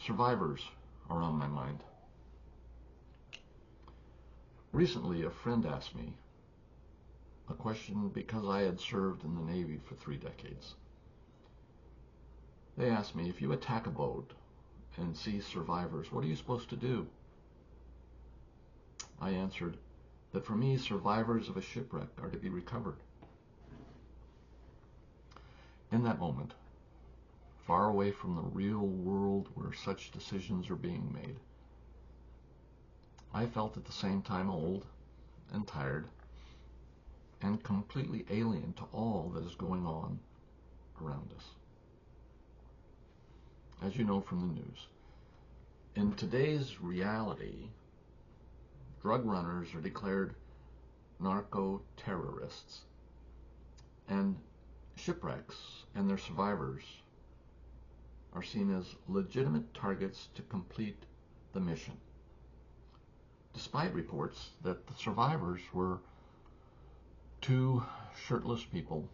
Survivors are on my mind. Recently, a friend asked me a question because I had served in the Navy for 3 decades. They asked me, if you attack a boat and see survivors, what are you supposed to do? I answered that for me, survivors of a shipwreck are to be recovered. In that moment, far away from the real world where such decisions are being made, I felt at the same time old and tired and completely alien to all that is going on around us. As you know from the news, in today's reality, drug runners are declared narco-terrorists, and shipwrecks and their survivors are seen as legitimate targets to complete the mission, despite reports that the survivors were 2 shirtless people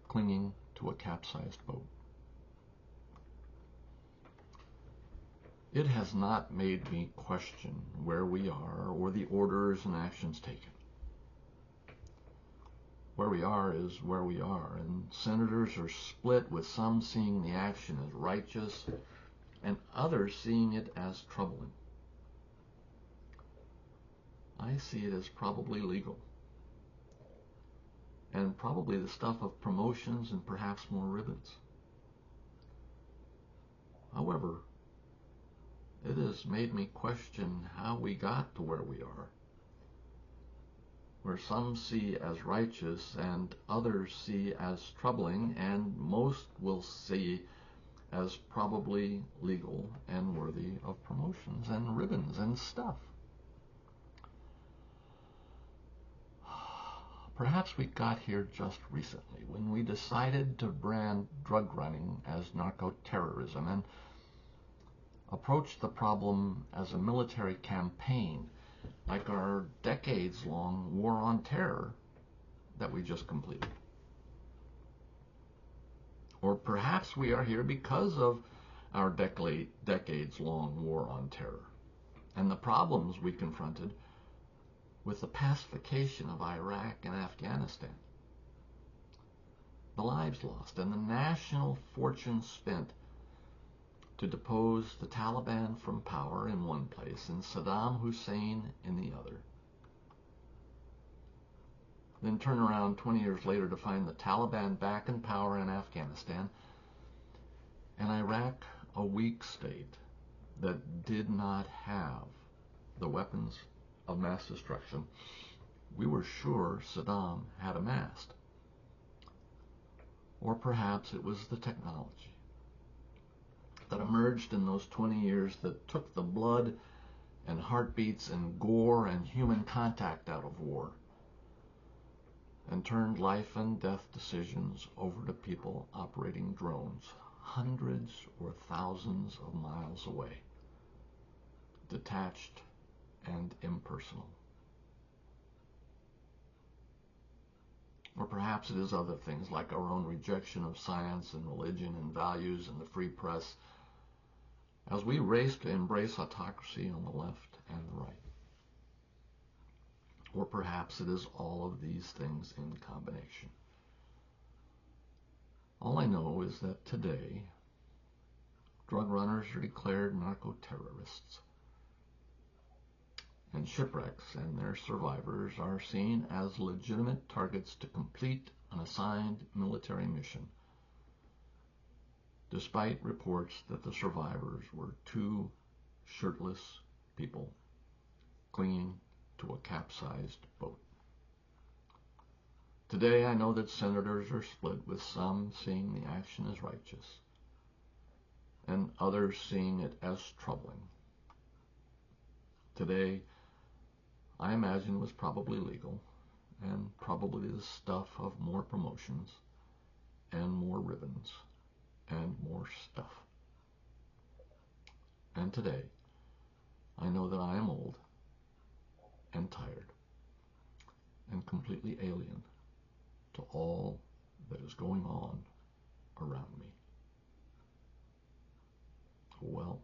clinging to a capsized boat. It has not made me question where we are or the orders and actions taken. Where we are is where we are, and senators are split, with some seeing the action as righteous and others seeing it as troubling. I see it as probably legal, and probably the stuff of promotions and perhaps more ribbons. However, it has made me question how we got to where we are, where some see as righteous and others see as troubling, and most will see as probably legal and worthy of promotions and ribbons and stuff. Perhaps we got here just recently when we decided to brand drug running as narco-terrorism and approach the problem as a military campaign, like our decades-long war on terror that we just completed. Or perhaps we are here because of our decades-long war on terror and the problems we confronted with the pacification of Iraq and Afghanistan, the lives lost, and the national fortune spent to depose the Taliban from power in one place and Saddam Hussein in the other. Then turn around 20 years later to find the Taliban back in power in Afghanistan and Iraq a weak state that did not have the weapons of mass destruction we were sure Saddam had amassed. Or perhaps it was the technology that emerged in those 20 years that took the blood and heartbeats and gore and human contact out of war and turned life and death decisions over to people operating drones hundreds or thousands of miles away, detached and impersonal. Or perhaps it is other things, like our own rejection of science and religion and values and the free press, as we race to embrace autocracy on the left and the right. Or perhaps it is all of these things in combination. All I know is that today, drug runners are declared narco-terrorists, and shipwrecks and their survivors are seen as legitimate targets to complete an assigned military mission, despite reports that the survivors were 2 shirtless people clinging to a capsized boat. Today I know that senators are split, with some seeing the action as righteous and others seeing it as troubling. Today, I imagine, was probably legal and probably the stuff of more promotions and more ribbons and more stuff. And today, I know that I am old and tired and completely alien to all that is going on around me. Well,